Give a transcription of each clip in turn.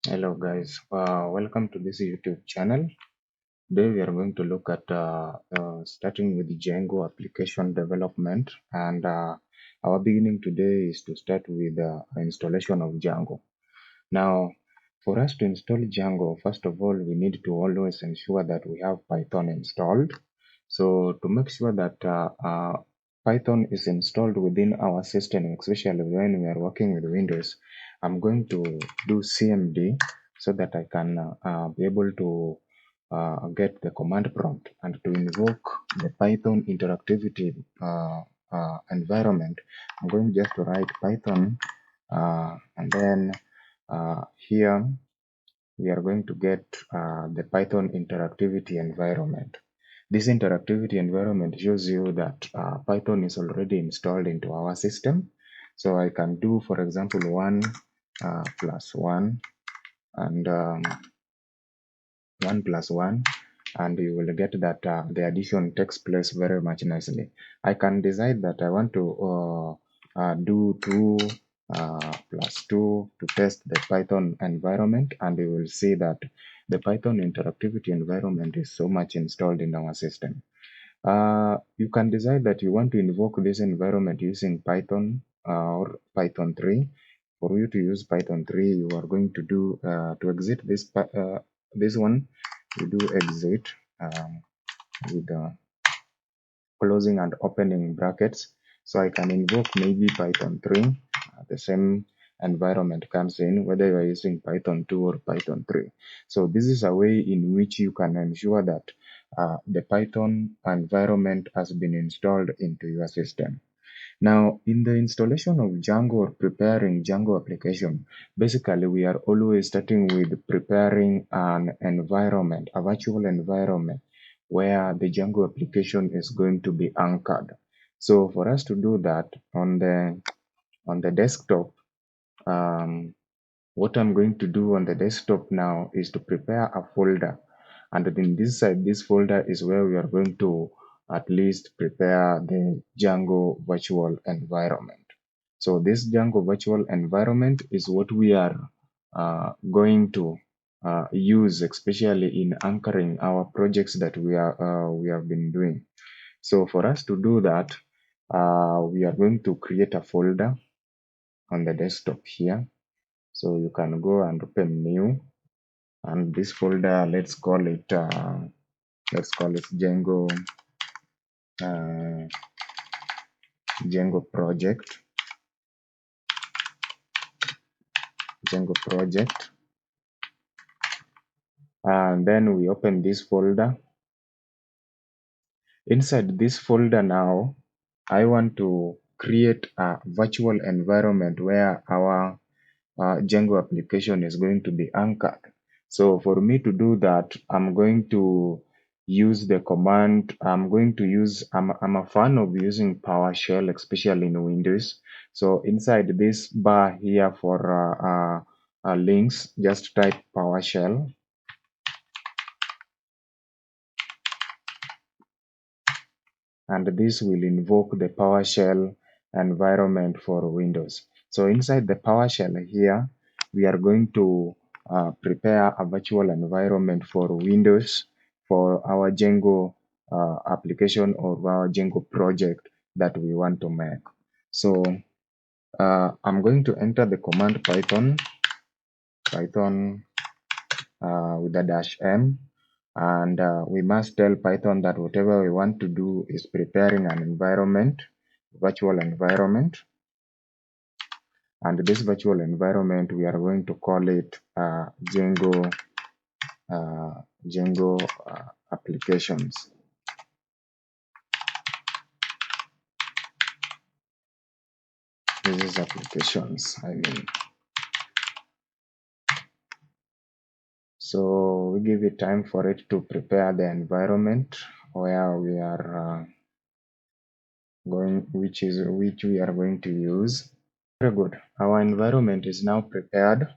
Hello guys, welcome to this YouTube channel. Today we are going to look at starting with the Django application development, and our beginning today is to start with installation of Django. Now, for us to install Django, first of all, we need to always ensure that we have Python installed. So to make sure that Python is installed within our system, especially when we are working with Windows, I'm going to do CMD so that I can be able to get the command prompt and to invoke the Python interactivity environment. I'm going just to write Python and then here we are going to get the Python interactivity environment. This interactivity environment shows you that Python is already installed into our system. So I can do, for example, 1 plus 1 and 1 plus 1, and you will get that the addition takes place very much nicely. I can decide that I want to do 2 plus 2 to test the Python environment, and you will see that the Python interactivity environment is so much installed in our system. You can decide that you want to invoke this environment using Python or Python 3. For you to use Python 3, you are going to do to exit this one. You do exit with closing and opening brackets. So I can invoke maybe Python 3. The same environment comes in whether you are using Python 2 or Python 3. So this is a way in which you can ensure that the Python environment has been installed into your system. Now, in the installation of Django or preparing Django application, basically we are always starting with preparing an environment, a virtual environment where the Django application is going to be anchored. So for us to do that on the desktop, um, what I'm going to do on the desktop now is to prepare a folder, and in this side, this folder is where we are going to at least prepare the Django virtual environment. So this Django virtual environment is what we are going to use, especially in anchoring our projects that we have been doing. So for us to do that, we are going to create a folder on the desktop here. So you can go and open new, and this folder, let's call it uh, Django project, and then we open this folder. Inside this folder now, I want to create a virtual environment where our Django application is going to be anchored. So for me to do that, I'm going to use the command. I'm a fan of using PowerShell, especially in Windows. So inside this bar here for links, just type PowerShell, and this will invoke the PowerShell environment for Windows. So inside the PowerShell here, we are going to prepare a virtual environment for Windows for our Django application or our Django project that we want to make. So I'm going to enter the command Python with a -m, and we must tell Python that whatever we want to do is preparing an environment, virtual environment, and this virtual environment we are going to call it uh, Django applications. This is applications, I mean. So we give it time for it to prepare the environment where we are which we are going to use. Very good. Our environment is now prepared.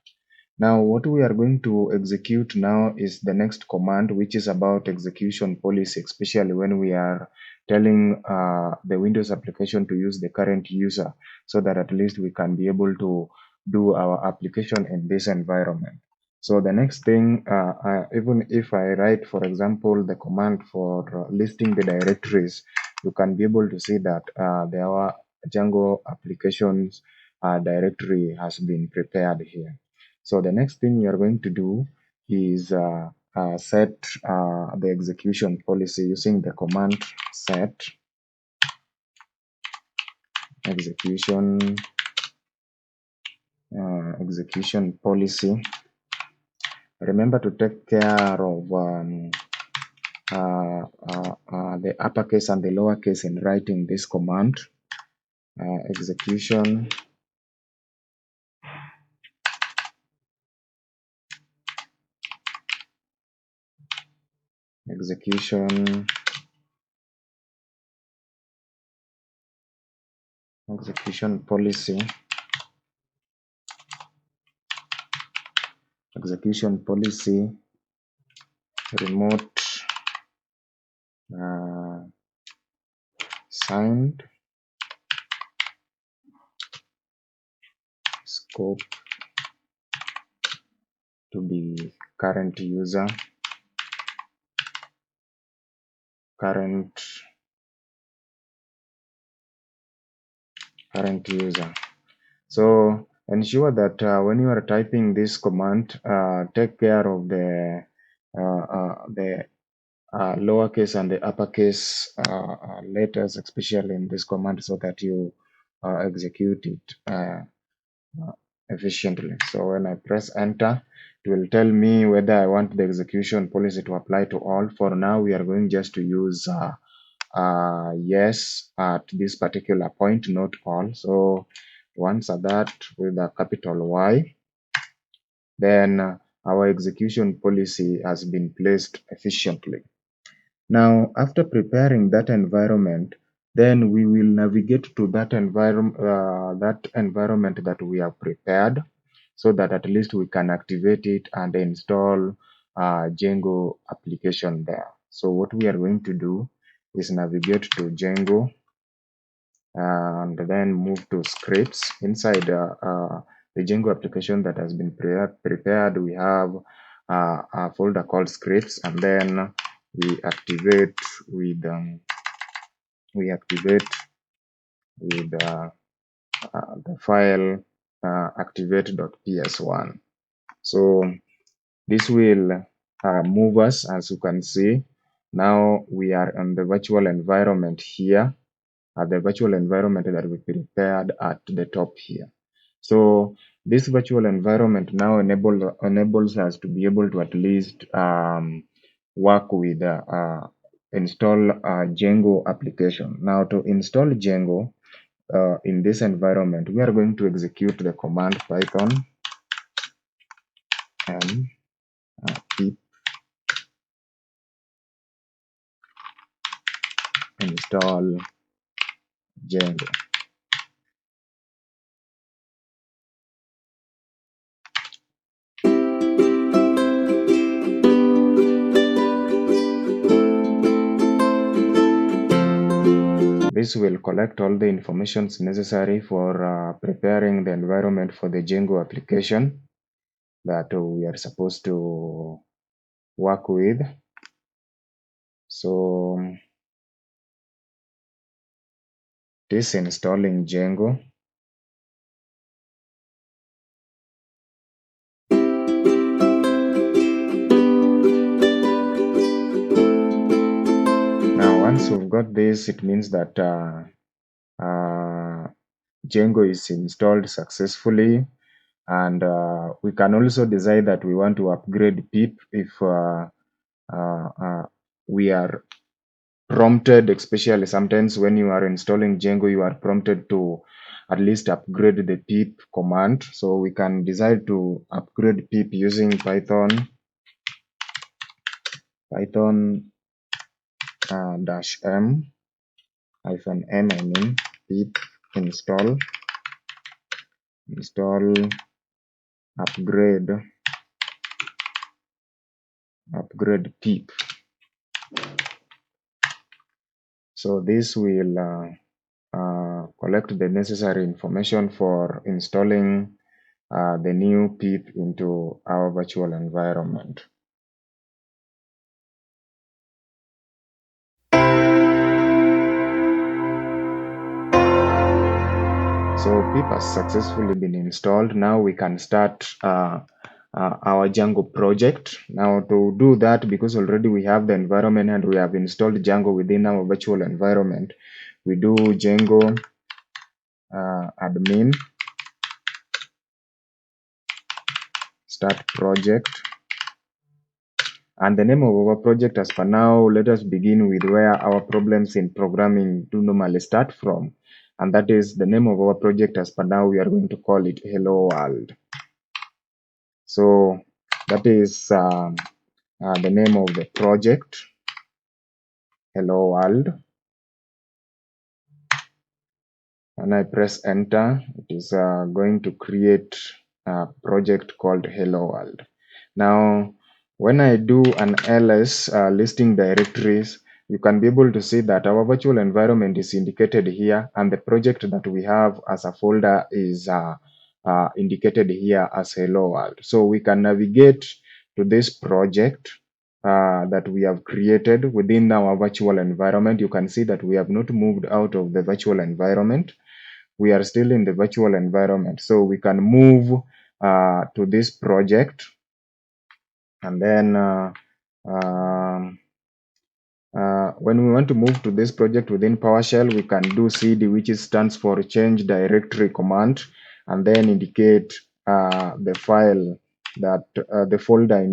Now what we are going to execute now is the next command, which is about execution policy, especially when we are telling the Windows application to use the current user so that at least we can be able to do our application in this environment. So the next thing, even if I write, for example, the command for listing the directories, you can be able to see that there Django applications directory has been prepared here. So the next thing we are going to do is set the execution policy using the command set execution execution policy. Remember to take care of the uppercase and the lowercase in writing this command. Execution execution execution policy execution policy remote signed scope to be current user current user. So ensure that when you are typing this command, take care of the lowercase and the uppercase letters, especially in this command, so that you execute it efficiently. So when I press enter, it will tell me whether I want the execution policy to apply to all. For now, we are going just to use yes at this particular point, not all. So once that with a capital Y, then our execution policy has been placed efficiently. Now, after preparing that environment, then we will navigate to that environment that we have prepared, so that at least we can activate it and install Django application there. So what we are going to do is navigate to Django and then move to scripts. Inside the Django application that has been prepared, we have a folder called scripts, and then we activate with the file activate.ps1. So this will move us, as you can see. Now we are in the virtual environment here, the virtual environment that we prepared at the top here. So this virtual environment now enables us to be able to at least work with install Django application. Now to install Django in this environment, we are going to execute the command python and pip install Django. This will collect all the information necessary for preparing the environment for the Django application that we are supposed to work with. So this installing Django. Now once we've got this, it means that Django is installed successfully, and we can also decide that we want to upgrade pip if we are prompted, especially sometimes when you are installing Django, you are prompted to at least upgrade the pip command. So we can decide to upgrade pip using python dash m hyphen m, I mean pip install upgrade pip. So this will collect the necessary information for installing the new pip into our virtual environment. So pip has successfully been installed. Now we can start our Django project. Now to do that, because already we have the environment and we have installed Django within our virtual environment, we do Django admin start project. And the name of our project, as for now, let us begin with where our problems in programming do normally start from. And that is the name of our project. As per now, we are going to call it Hello World. So that is the name of the project, Hello World. When I press enter, it is going to create a project called Hello World. Now, when I do an ls listing directories, you can be able to see that our virtual environment is indicated here, and the project that we have as a folder is indicated here as Hello World. So we can navigate to this project that we have created within our virtual environment. You can see that we have not moved out of the virtual environment. We are still in the virtual environment. So we can move to this project, and then when we want to move to this project within PowerShell, we can do cd, which stands for change directory command, and then indicate the file that the folder,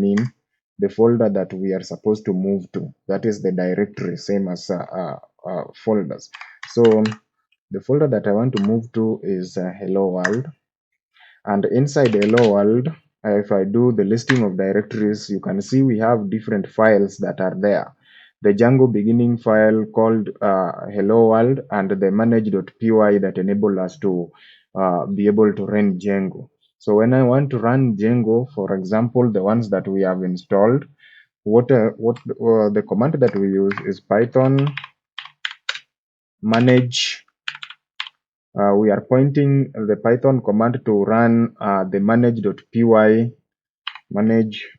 the folder that we are supposed to move to. That is the directory, same as folders. So the folder that I want to move to is Hello World. And inside Hello World, if I do the listing of directories, you can see we have different files that are there. The Django beginning file called Hello World, and the manage.py that enable us to be able to run Django. So when I want to run Django, for example, the ones that we have installed, the command that we use is Python manage. We are pointing the Python command to run the manage.py manage.py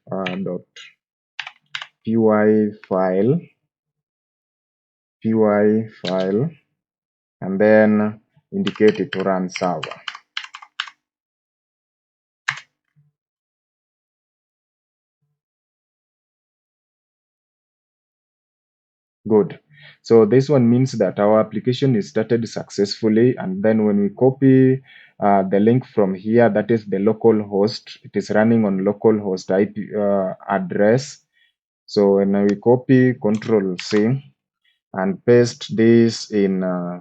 file, and then indicate it to run server. Good. So this one means that our application is started successfully, and then when we copy the link from here, that is the local host, it is running on local host IP address. So when we copy Control C and paste this uh,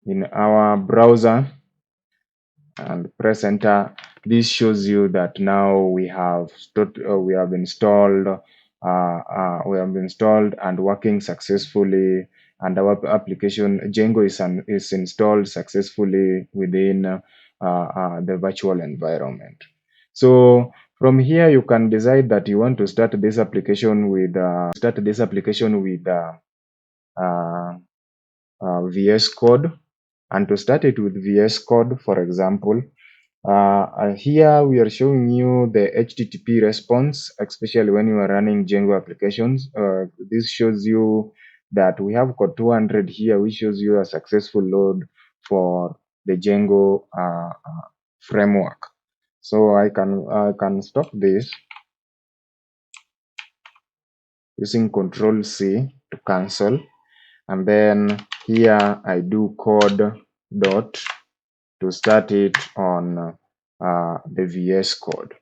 in our browser and press enter, this shows you that now we have installed and working successfully, and our application Django is installed successfully within the virtual environment. So from here you can decide that you want to start this application with VS Code. And to start it with VS Code, for example, here we are showing you the HTTP response, especially when you are running Django applications. This shows you that we have code 200 here, which shows you a successful load for the Django framework. So I can stop this using Control C to cancel, and then here I do code dot to start it on the VS Code.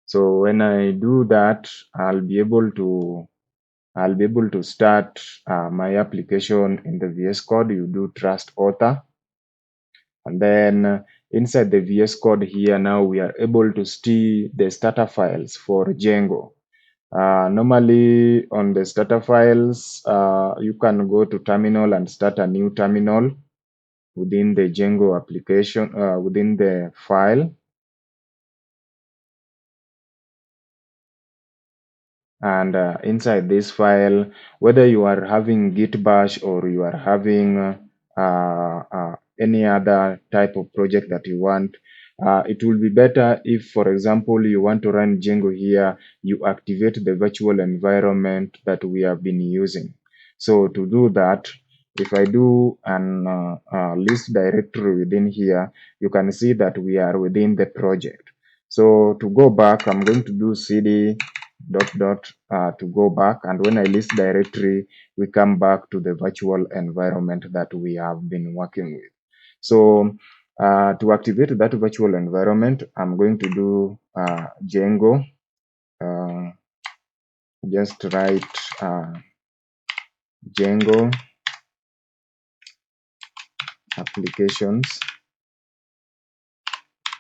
So when I do that, I'll be able to start my application in the VS Code. You do trust author, and then inside the VS Code here, now we are able to see the starter files for Django. Normally on the starter files, you can go to terminal and start a new terminal within the Django application, within the file. And inside this file, whether you are having git bash or you are having any other type of project that you want. It will be better if, for example, you want to run Django here, you activate the virtual environment that we have been using. So to do that, if I do an list directory within here, you can see that we are within the project. So to go back, I'm going to do cd dot dot to go back, and when I list directory, we come back to the virtual environment that we have been working with. So to activate that virtual environment, I'm going to do Django. Uh, just write Django applications,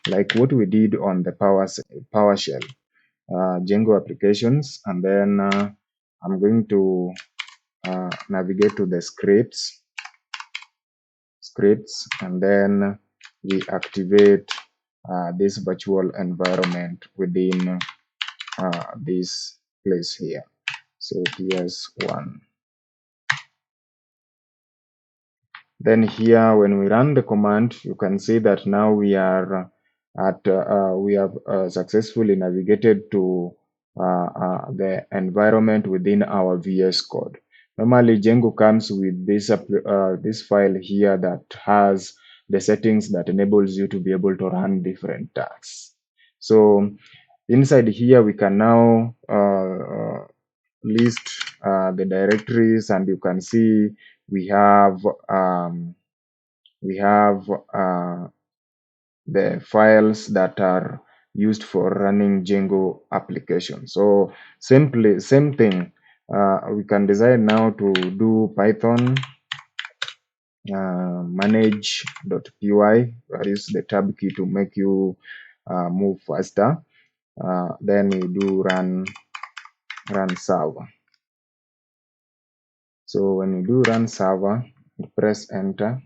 like what we did on the PowerShell. Django applications, and then I'm going to navigate to the scripts, and then we activate this virtual environment within this place here. So PS1. Then here, when we run the command, you can see that now we are we have successfully navigated to the environment within our VS Code. Normally, Django comes with this file here that has the settings that enables you to be able to run different tasks. So inside here, we can now list the directories, and you can see we have um, we have the files that are used for running Django application. So same thing. We can decide now to do Python manage.py. Use the tab key to make you move faster. Then we do run server. So when you do run server, you press enter.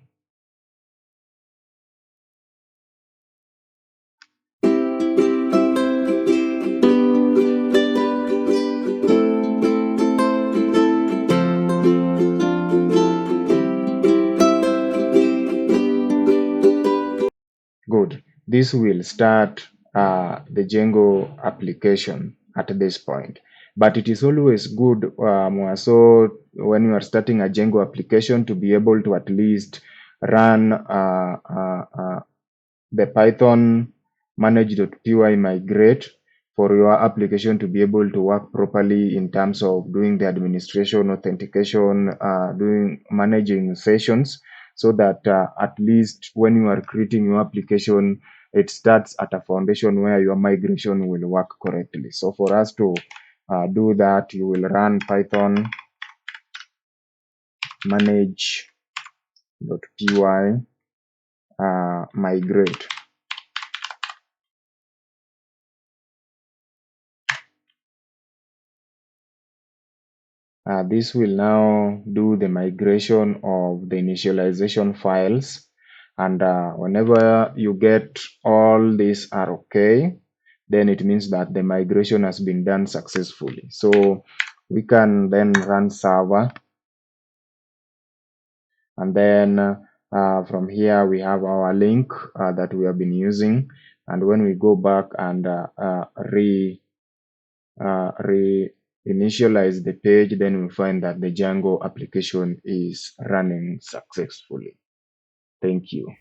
Good. This will start the Django application at this point. But it is always good, so when you are starting a Django application, to be able to at least run the Python manage.py migrate for your application to be able to work properly in terms of doing the administration, authentication, doing managing sessions, so that at least when you are creating your application, it starts at a foundation where your migration will work correctly. So for us to do that, you will run Python manage.py migrate. This will now do the migration of the initialization files, and whenever you get all these are okay, then it means that the migration has been done successfully. So we can then run server, and then from here we have our link that we have been using, and when we go back and re-initialize the page, then we find that the Django application is running successfully. Thank you.